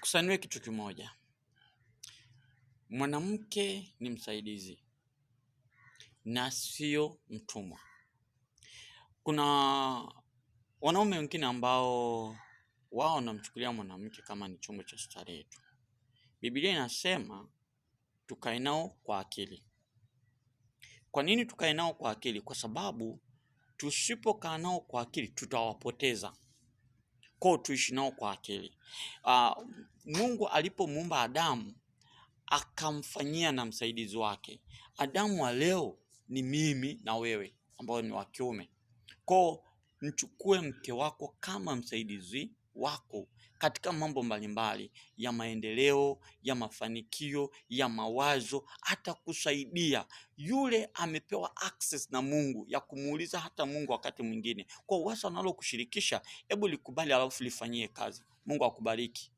Tukusanywe kitu kimoja. Mwanamke ni msaidizi na sio mtumwa. Kuna wanaume wengine ambao wao wanamchukulia mwanamke kama ni chombo cha starehe tu. Biblia inasema tukae nao kwa akili. Kwa nini tukae nao kwa akili? Kwa sababu tusipokaa nao kwa akili tutawapoteza. Kwa tuishi nao kwa akili. Mungu alipomuumba Adamu akamfanyia na msaidizi wake. Adamu wa leo ni mimi na wewe ambao ni wa kiume. Kwa mchukue mke wako kama msaidizi wako katika mambo mbalimbali ya maendeleo, ya mafanikio, ya mawazo, hata kusaidia. Yule amepewa access na Mungu ya kumuuliza hata Mungu wakati mwingine. Kwa wazo analo kushirikisha, hebu likubali alafu lifanyie kazi. Mungu akubariki.